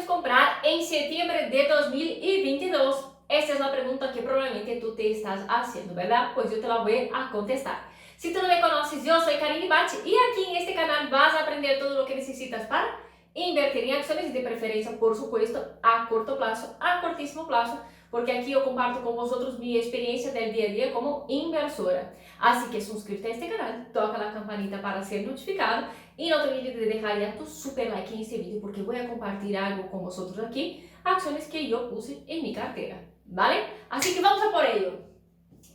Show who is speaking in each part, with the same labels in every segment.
Speaker 1: comprar en septiembre de 2022? Esta es la pregunta que probablemente tú te estás haciendo, ¿verdad? Pues yo te la voy a contestar. Si tú no me conoces, yo soy Karine Bach y aquí en este canal vas a aprender todo lo que necesitas para invertir en acciones, de preferencia, por supuesto, a corto plazo, a cortísimo plazo, porque aquí yo comparto con vosotros mi experiencia del día a día como inversora. Así que suscríbete a este canal, toca la campanita para ser notificado y no te olvides de dejar ya tu super like en este vídeo porque voy a compartir algo con vosotros aquí, acciones que yo puse en mi cartera, ¿vale? Así que vamos a por ello.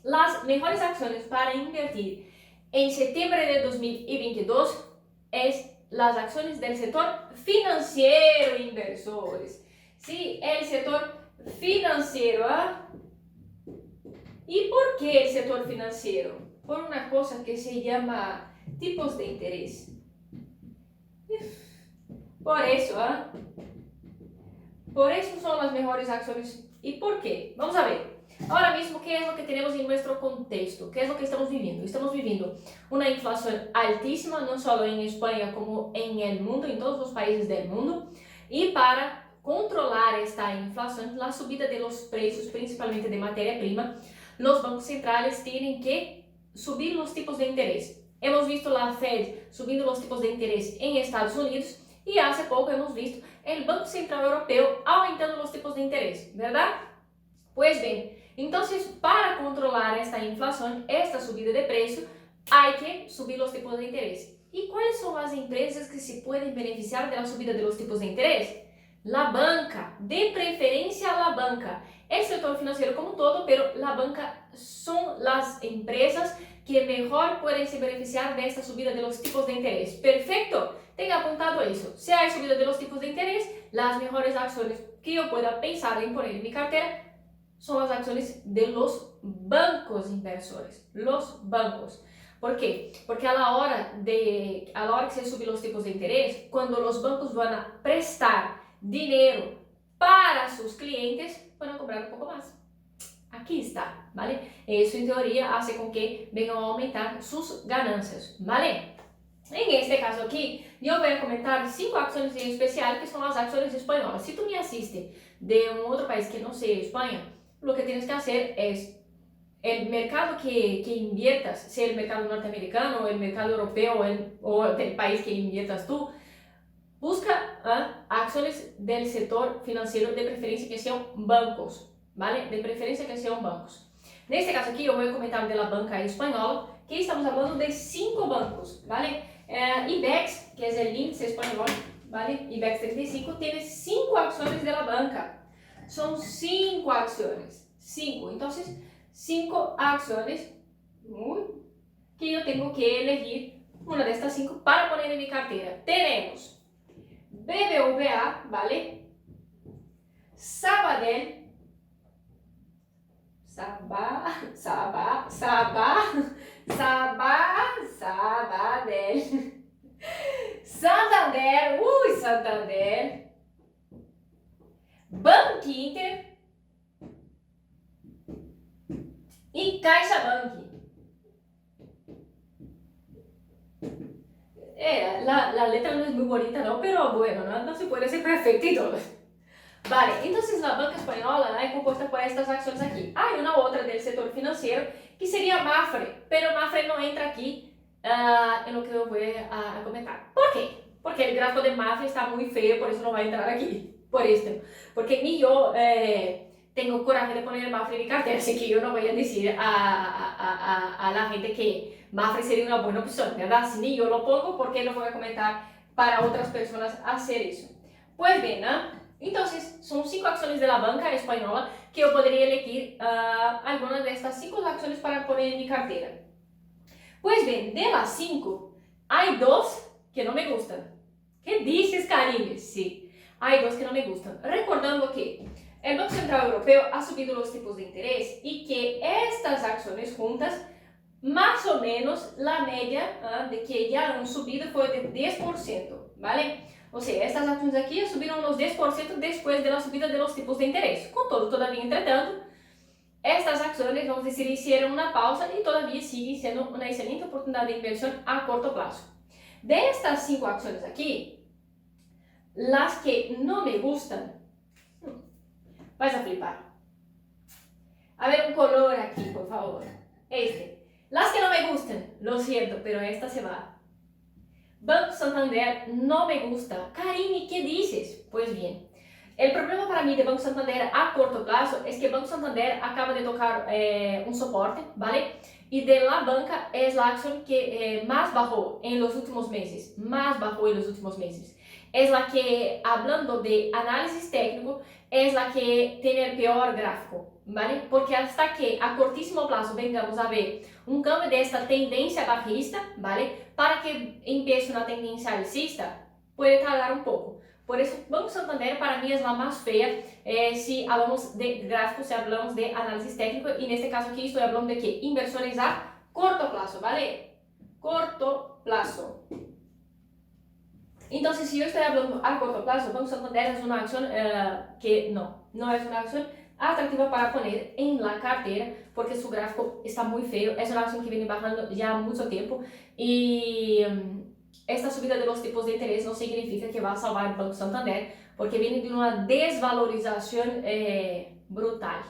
Speaker 1: Las mejores acciones para invertir en septiembre de 2022 es las acciones del sector financiero, inversores. Sí, el sector financiero. ¿Y por qué el sector financiero? Por una cosa que se llama tipos de interés. Por eso, por eso son las mejores acciones. ¿Y por qué? Vamos a ver. Ahora mismo, ¿qué es lo que tenemos en nuestro contexto? ¿Qué es lo que estamos viviendo? Estamos viviendo una inflación altísima, no solo en España, como en el mundo, en todos los países del mundo. Y para controlar esta inflación, la subida de los precios, principalmente de materia prima, los bancos centrales tienen que subir los tipos de interés. Hemos visto la Fed subiendo los tipos de interés en Estados Unidos y hace poco hemos visto el Banco Central Europeo aumentando los tipos de interés, ¿verdad? Pues bien, entonces para controlar esta inflación, esta subida de precio, hay que subir los tipos de interés. ¿Y cuáles son las empresas que se pueden beneficiar de la subida de los tipos de interés? La banca, de preferencia la banca. El sector financiero como todo, pero la banca son las empresas que mejor pueden se beneficiar de esta subida de los tipos de interés. Perfecto, tenga apuntado eso. Si hay subida de los tipos de interés, las mejores acciones que yo pueda pensar en poner en mi cartera son las acciones de los bancos inversores, los bancos. ¿Por qué? Porque a la hora que se suben los tipos de interés, cuando los bancos van a prestar dinero para sus clientes, van a cobrar un poco más. Aquí está, ¿vale? Eso en teoría hace con que vengan a aumentar sus ganancias, ¿vale? En este caso aquí, yo voy a comentar 5 acciones en especial que son las acciones españolas. Si tú me asistes de un otro país que no sea España, lo que tienes que hacer es el mercado que inviertas, sea el mercado norteamericano, el mercado europeo o el país que inviertas tú, busca acciones del sector financiero, de preferencia que sean bancos, ¿vale? De preferencia que sean bancos. En este caso aquí yo voy a comentar de la banca española, que estamos hablando de 5 bancos, ¿vale? IBEX, que es el índice español, ¿vale? IBEX 35 tiene 5 acciones de la banca. Son 5 acciones, 5. Entonces, 5 acciones que yo tengo que elegir una de estas 5 para poner en mi cartera. Tenemos BBVA, ¿vale? Sabadell, Sabadell, Santander, Santander, Bankinter y CaixaBank. La letra no es muy bonita, ¿no? Pero bueno, no se puede ser perfecto y todo. Vale, entonces la banca española es compuesta por estas acciones aquí. Hay una otra del sector financiero que sería Mapfre, pero Mapfre no entra aquí en lo que yo voy a comentar. ¿Por qué? Porque el gráfico de Mapfre está muy feo, por eso no va a entrar aquí. Por esto, porque ni yo tengo coraje de poner Mapfre en mi cartera, así que yo no voy a decir a la gente que Mapfre sería una buena opción, ¿verdad? Si ni yo lo pongo, ¿por qué no voy a comentar para otras personas hacer eso? Pues bien, ¿no? Entonces, son 5 acciones de la banca española que yo podría elegir algunas de estas 5 acciones para poner en mi cartera. Pues bien, de las 5, hay 2 que no me gustan. ¿Qué dices, Karine? Sí, hay 2 que no me gustan. Recordando que el Banco Central Europeo ha subido los tipos de interés y que estas acciones juntas, más o menos la media de que ya han subido fue de 10%, ¿vale? O sea, estas acciones aquí subieron unos 10% después de la subida de los tipos de interés. Con todo, todavía, entretanto, estas acciones, vamos a decir, hicieron una pausa y todavía siguen siendo una excelente oportunidad de inversión a corto plazo. De estas 5 acciones aquí, Las que no me gustan, vas a flipar. A ver un color aquí, por favor. Las que no me gustan, lo siento, pero esta se va. Banco Santander no me gusta. Karine, ¿qué dices? Pues bien, el problema para mí de Banco Santander a corto plazo es que Banco Santander acaba de tocar un soporte, ¿vale? Y de la banca es la acción que más bajó en los últimos meses, Es la que, hablando de análisis técnico, es la que tiene el peor gráfico, ¿vale? Porque hasta que a cortísimo plazo vengamos a ver un cambio de esta tendencia bajista, ¿vale? Para que empiece una tendencia alcista, puede tardar un poco. Por eso, Banco Santander para mí es la más fea si hablamos de gráficos, si hablamos de análisis técnico. Y en este caso aquí estoy hablando de que inversiones a corto plazo, ¿vale? Corto plazo. Entonces, si yo estoy hablando a corto plazo, Banco Santander es una acción que no es una acción atractiva para poner en la cartera porque su gráfico está muy feo. Es una acción que viene bajando ya mucho tiempo y esta subida de los tipos de interés no significa que va a salvar el Banco Santander porque viene de una desvalorización brutal.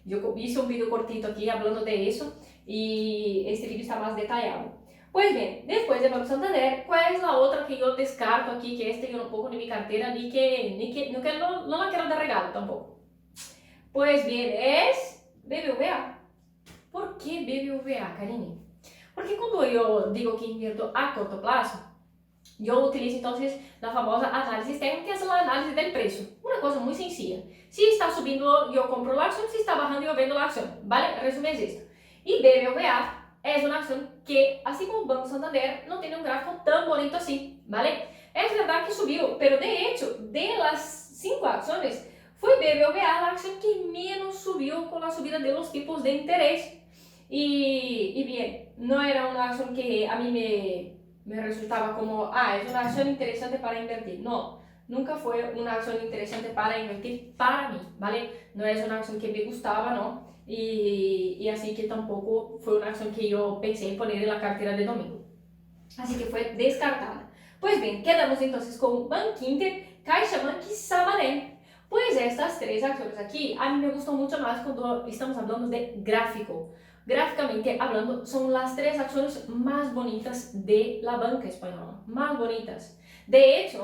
Speaker 1: Yo hice un video cortito aquí hablando de eso y este video está más detallado. Pues bien, después de Banco Santander, ¿cuál es la otra que yo descarto aquí, que yo no pongo en mi cartera, no la quiero de regalo tampoco? Pues bien, es BBVA. ¿Por qué BBVA, Karine? Porque cuando yo digo que invierto a corto plazo, yo utilizo entonces la famosa análisis técnica, que es la análisis del precio. Una cosa muy sencilla. Si está subiendo, yo compro la acción, si está bajando, yo vendo la acción. ¿Vale? Resumen es esto. Y BBVA es una acción que, así como Banco Santander, no tiene un gráfico tan bonito así, ¿vale? Es verdad que subió, pero de hecho, de las 5 acciones, fue BBVA la acción que menos subió con la subida de los tipos de interés. Y bien, no era una acción que a mí me resultaba como, es una acción interesante para invertir. No, nunca fue una acción interesante para invertir para mí, ¿vale? No es una acción que me gustaba, ¿no? Y así que tampoco fue una acción que yo pensé en poner en la cartera de domingo. Así que fue descartada. Pues bien, quedamos entonces con Bankinter, CaixaBank y Sabadell. Pues estas 3 acciones aquí a mí me gustan mucho más cuando estamos hablando de gráfico. Gráficamente hablando, son las 3 acciones más bonitas de la banca española. Más bonitas. De hecho,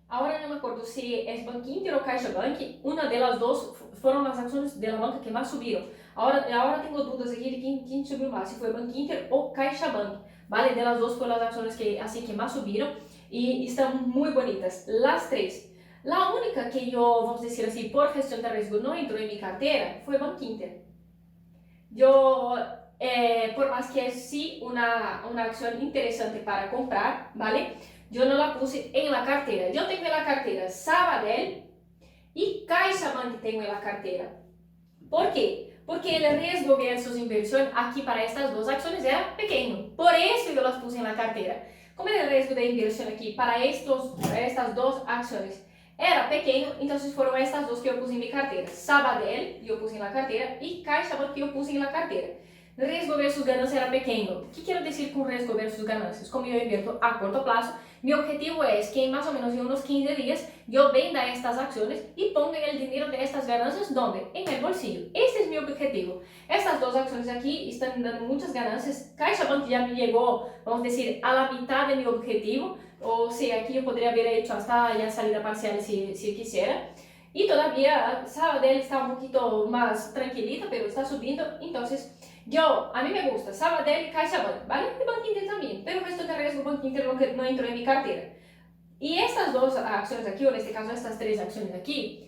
Speaker 1: ahora no me acuerdo si es Bankinter o CaixaBank, una de las dos fueron las acciones de la banca que más subieron. Ahora tengo dudas aquí de quién subió más, si fue Bankinter o CaixaBank, ¿vale? De las dos fueron las acciones que más subieron y están muy bonitas, las 3. La única que yo, vamos a decir así, por gestión de riesgo no entró en mi cartera fue Bankinter. Yo, por más que es sí una acción interesante para comprar, ¿vale? Yo no la puse en la cartera. Yo tengo en la cartera Sabadell y CaixaBank tengo en la cartera. ¿Por qué? Porque el riesgo versus inversión aquí para estas 2 acciones era pequeño. Por eso yo las puse en la cartera. Como el riesgo de inversión aquí para estas 2 acciones era pequeño, entonces fueron estas 2 que yo puse en mi cartera. Sabadell yo puse en la cartera y CaixaBank que yo puse en la cartera. Riesgo versus ganancia era pequeño. ¿Qué quiero decir con riesgo versus ganancias? Como yo invierto a corto plazo, mi objetivo es que en más o menos en unos 15 días yo venda estas acciones y ponga el dinero de estas ganancias ¿dónde? En el bolsillo. Este es mi objetivo. Estas 2 acciones aquí están dando muchas ganancias. CaixaBank ya me llegó, vamos a decir, a la mitad de mi objetivo. O sea, aquí yo podría haber hecho hasta ya salida parcial si quisiera. Y todavía Sabadell está un poquito más tranquilita, pero está subiendo. Entonces, a mí me gusta Sabadell y CaixaBank, ¿vale? Y Bankinter también, pero el resto de riesgo Bankinter no entró en mi cartera. Y estas 2 acciones aquí, o en este caso estas 3 acciones aquí,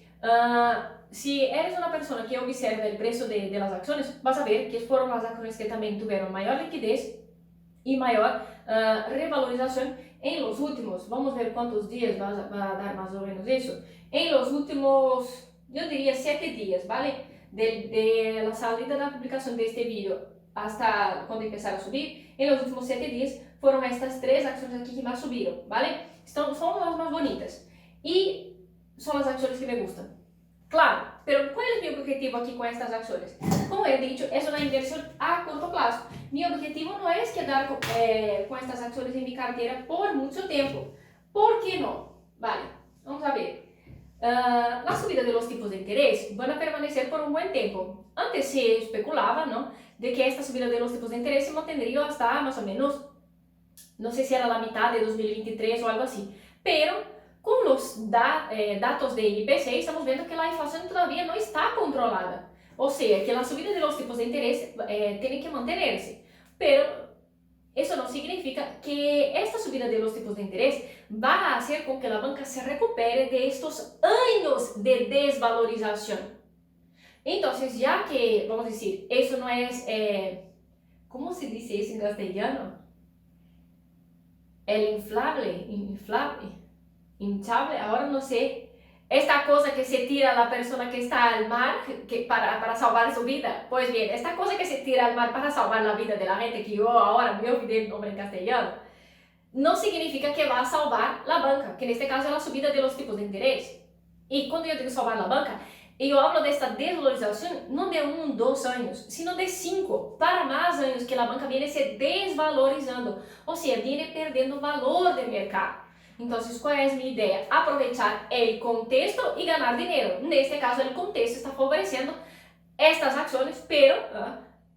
Speaker 1: si eres una persona que observa el precio de las acciones, vas a ver que fueron las acciones que también tuvieron mayor liquidez y mayor revalorización en los últimos, vamos a ver cuántos días va a dar más o menos eso, en los últimos, yo diría 7 días, ¿vale? De la salida de la publicación de este vídeo hasta cuando empezaron a subir, en los últimos 7 días fueron estas 3 acciones aquí que más subieron, ¿vale? Son las más bonitas y son las acciones que me gustan. Claro, pero ¿cuál es mi objetivo aquí con estas acciones? Como he dicho, es una inversión a corto plazo. Mi objetivo no es quedar con estas acciones en mi cartera por mucho tiempo. ¿Por qué no? Vale, vamos a ver. La subida de los tipos de interés van a permanecer por un buen tiempo. Antes se especulaba, ¿no?, de que esta subida de los tipos de interés se mantendría hasta más o menos, no sé si era la mitad de 2023 o algo así. Pero con los datos de IPC estamos viendo que la inflación todavía no está controlada. O sea, que la subida de los tipos de interés tiene que mantenerse. Pero eso no significa que esta subida de los tipos de interés va a hacer con que la banca se recupere de estos años de desvalorización. Entonces, ya que, vamos a decir, eso no es, ¿cómo se dice eso en castellano? El hinchable, ahora no sé. Esta cosa que se tira a la persona que está al mar para salvar su vida. Pues bien, esta cosa que se tira al mar para salvar la vida de la gente, que yo ahora me olvidé el nombre en castellano, no significa que va a salvar la banca, que en este caso es la subida de los tipos de interés. Y cuando yo digo salvar la banca, yo hablo de esta desvalorización no de 1, 2 años, sino de 5 para más años que la banca viene se desvalorizando, o sea, viene perdendo valor de mercado. Entonces, ¿cuál es mi idea? Aprovechar el contexto y ganar dinero. En este caso, el contexto está favoreciendo estas acciones, pero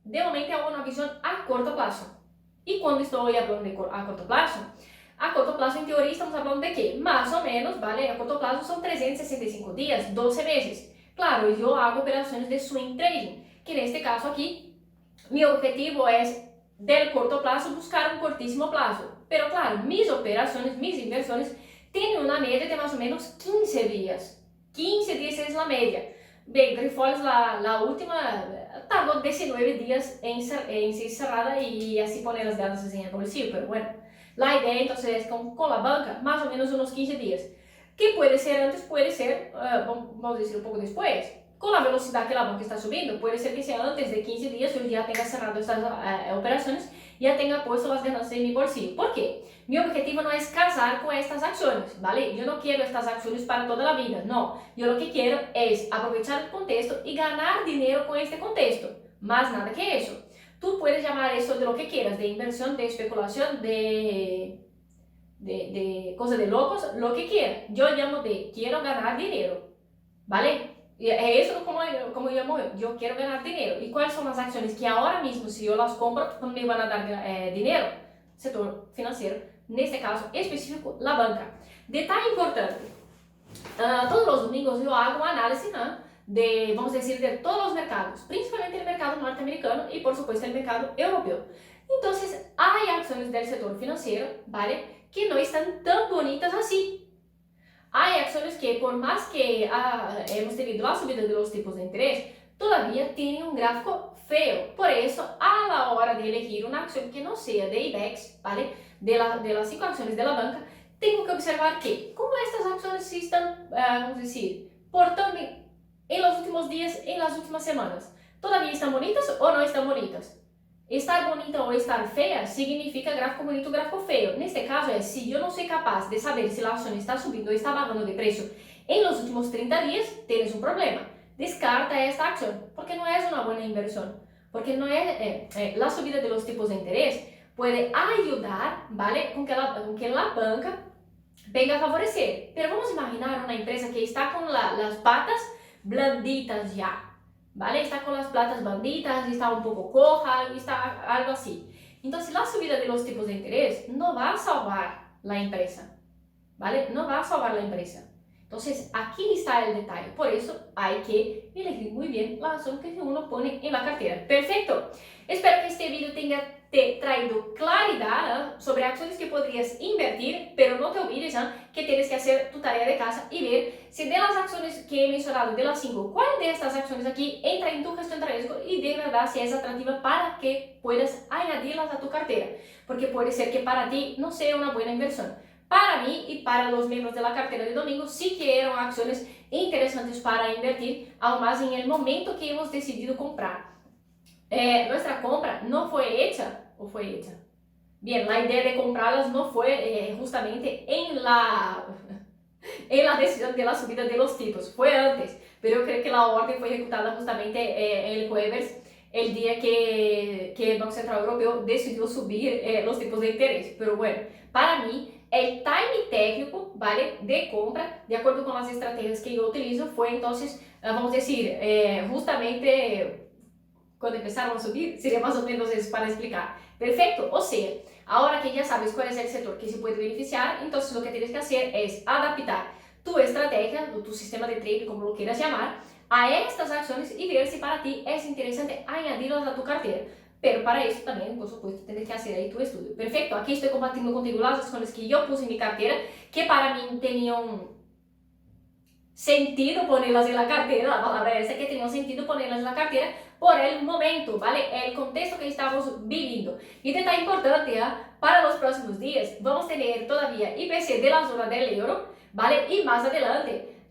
Speaker 1: de momento es una visión a corto plazo. Y cuando estoy hablando de a corto plazo en teoría estamos hablando de que más o menos, ¿vale? A corto plazo son 365 días, 12 meses. Claro, yo hago operaciones de swing trading, que en este caso aquí, mi objetivo es del corto plazo buscar un cortísimo plazo. Pero claro, mis operaciones, mis inversiones tienen una media de más o menos 15 días. 15 días es la media. Bem, Grifols, la última, tardó 19 días en ser cerrada y así poner las ganancias en el bolsillo. Pero bueno, la idea entonces es con la banca, más o menos unos 15 días. Que puede ser antes, puede ser, vamos a decir, un poco después. Con la velocidad que la banca está subiendo, puede ser que sea antes de 15 días yo ya tenga cerrado estas operaciones, ya tenga puesto las ganancias en mi bolsillo. ¿Por qué? Mi objetivo no es casar con estas acciones, ¿vale? Yo no quiero estas acciones para toda la vida, no. Yo lo que quiero es aprovechar el contexto y ganar dinero con este contexto. Más nada que eso. Tú puedes llamar eso de lo que quieras, de inversión, de especulación, de cosas de locos, lo que quieras. Yo llamo de quiero ganar dinero, ¿vale? Es eso como yo llamo yo quiero ganar dinero. ¿Y cuáles son las acciones que ahora mismo, si yo las compro, me van a dar dinero? Sector financiero, en este caso específico, la banca. Detalle importante, todos los domingos yo hago un análisis, ¿no?, de, vamos a decir, de todos los mercados, principalmente el mercado norteamericano y por supuesto el mercado europeo. Entonces, hay acciones del sector financiero, ¿vale?, que no están tan bonitas así. Hay acciones que por más que hemos tenido la subida de los tipos de interés, todavía tienen un gráfico feo. Por eso, a la hora de elegir una acción que no sea de IBEX, ¿vale?, de las 5 acciones de la banca, tengo que observar que, como estas acciones se están, vamos a decir, portando en los últimos días, en las últimas semanas, ¿todavía están bonitas o no están bonitas? Estar bonita o estar fea significa gráfico bonito o gráfico feo. En este caso es, si yo no soy capaz de saber si la acción está subiendo o está bajando de precio en los últimos 30 días, tienes un problema. Descarta esta acción, porque no es una buena inversión. Porque no es, la subida de los tipos de interés puede ayudar, ¿vale?, con que la banca venga a favorecer. Pero vamos a imaginar una empresa que está con las patas blanditas ya, ¿vale? Está con las patas blanditas, está un poco coja, está algo así. Entonces, la subida de los tipos de interés no va a salvar la empresa, ¿vale? No va a salvar la empresa. Entonces, aquí está el detalle. Por eso hay que elegir muy bien la acción que uno pone en la cartera. Perfecto. Espero que este video tenga te traído claridad sobre acciones que podrías invertir, pero no te olvides que tienes que hacer tu tarea de casa y ver si de las acciones que he mencionado, de las 5, cuál de estas acciones aquí entra en tu gestión de riesgo y de verdad si es atractiva para que puedas añadirlas a tu cartera, porque puede ser que para ti no sea una buena inversión. Para mí y para los miembros de la cartera de domingo sí que eran acciones interesantes para invertir, aún más en el momento que hemos decidido comprar. Nuestra compra no fue hecha, ¿o fue hecha? Bien, la idea de comprarlas no fue justamente en la decisión de la subida de los tipos, fue antes, pero yo creo que la orden fue ejecutada justamente el jueves, el día que el Banco Central Europeo decidió subir los tipos de interés. Pero bueno, para mí el time técnico, ¿vale? De compra, de acuerdo con las estrategias que yo utilizo, fue entonces, vamos a decir, justamente cuando empezaron a subir, sería más o menos eso para explicar. Perfecto, o sea, ahora que ya sabes cuál es el sector que se puede beneficiar, entonces lo que tienes que hacer es adaptar tu estrategia, o tu sistema de trading, como lo quieras llamar, a estas acciones y ver si para ti es interesante añadirlas a tu cartera. Pero para eso también, por supuesto, tienes que hacer ahí tu estudio. Perfecto, aquí estoy compartiendo contigo las acciones que yo puse en mi cartera, que para mí tenían sentido ponerlas en la cartera, la palabra es que tenía sentido ponerlas en la cartera por el momento, ¿vale? El contexto que estamos viviendo. Y detalle importante, para los próximos días vamos a tener todavía IPC de la zona del euro, ¿vale? Y más adelante,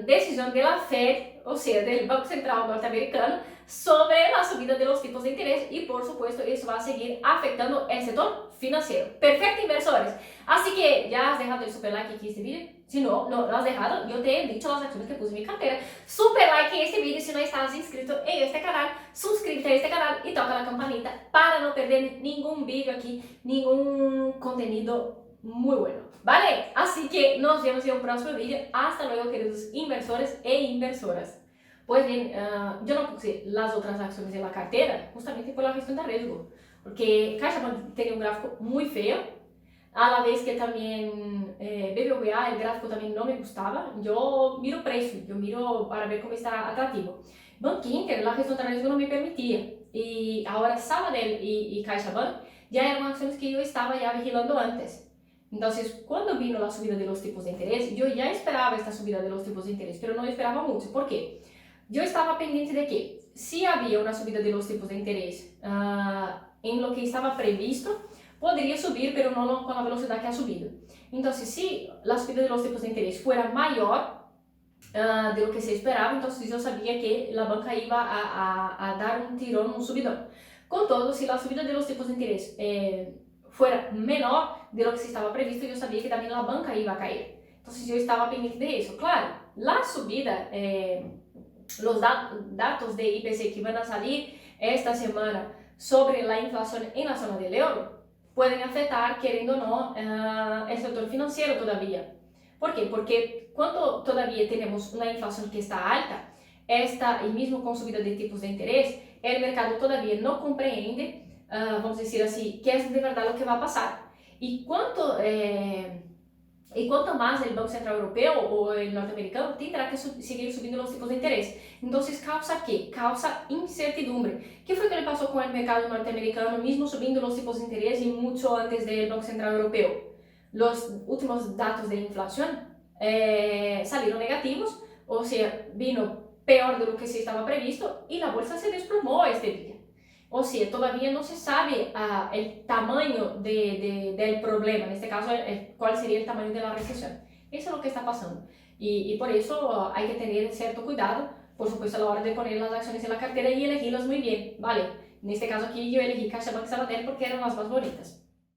Speaker 1: decisión de la Fed, o sea, del Banco Central norteamericano, sobre la subida de los tipos de interés y por supuesto eso va a seguir afectando el sector financiero. Perfecto, inversores. Así que ya has dejado el super like aquí en este vídeo. Si no lo has dejado, yo te he dicho las acciones que puse en mi cartera. Super like en este vídeo si no estás inscrito en este canal. Suscríbete a este canal y toca la campanita para no perder ningún vídeo aquí, ningún contenido muy bueno. ¿Vale? Así que nos vemos en un próximo vídeo. Hasta luego, queridos inversores e inversoras. Pues bien, yo no puse las otras acciones en la cartera justamente por la gestión de riesgo. Porque CaixaBank tenía un gráfico muy feo, a la vez que también BBVA, el gráfico también no me gustaba. Yo miro precio, yo miro para ver cómo está atractivo. Bankinter, la gestión de riesgo no me permitía. Y ahora Sabadell y CaixaBank ya eran acciones que yo estaba ya vigilando antes. Entonces, cuando vino la subida de los tipos de interés, yo ya esperaba esta subida de los tipos de interés, pero no esperaba mucho. ¿Por qué? Yo estaba pendiente de que si había una subida de los tipos de interés en lo que estaba previsto, podría subir, pero no con la velocidad que ha subido. Entonces, si la subida de los tipos de interés fuera mayor de lo que se esperaba, entonces yo sabía que la banca iba a dar un tirón, un subidón. Con todo, si la subida de los tipos de interés fuera menor de lo que se estaba previsto, yo sabía que también la banca iba a caer. Entonces yo estaba pendiente de eso. Claro, la subida, los datos de IPC que van a salir esta semana sobre la inflación en la zona del euro pueden afectar, queriendo o no, el sector financiero todavía. ¿Por qué? Porque cuando todavía tenemos una inflación que está alta, y mismo con subida de tipos de interés, el mercado todavía no comprende, vamos a decir así, qué es de verdad lo que va a pasar. Y cuanto más el Banco Central Europeo o el norteamericano tendrá que seguir subiendo los tipos de interés. Entonces, ¿causa qué? Causa incertidumbre. ¿Qué fue que le pasó con el mercado norteamericano, mismo subiendo los tipos de interés y mucho antes del Banco Central Europeo? Los últimos datos de inflación salieron negativos, o sea, vino peor de lo que se estaba previsto y la bolsa se desplomó este día. O sea, todavía no se sabe el tamaño del problema, en este caso, cuál sería el tamaño de la recesión. Eso es lo que está pasando. Y por eso hay que tener cierto cuidado, por supuesto, a la hora de poner las acciones en la cartera y elegirlas muy bien, ¿vale? En este caso aquí yo elegí CaixaBank y Sabadell porque eran las más bonitas.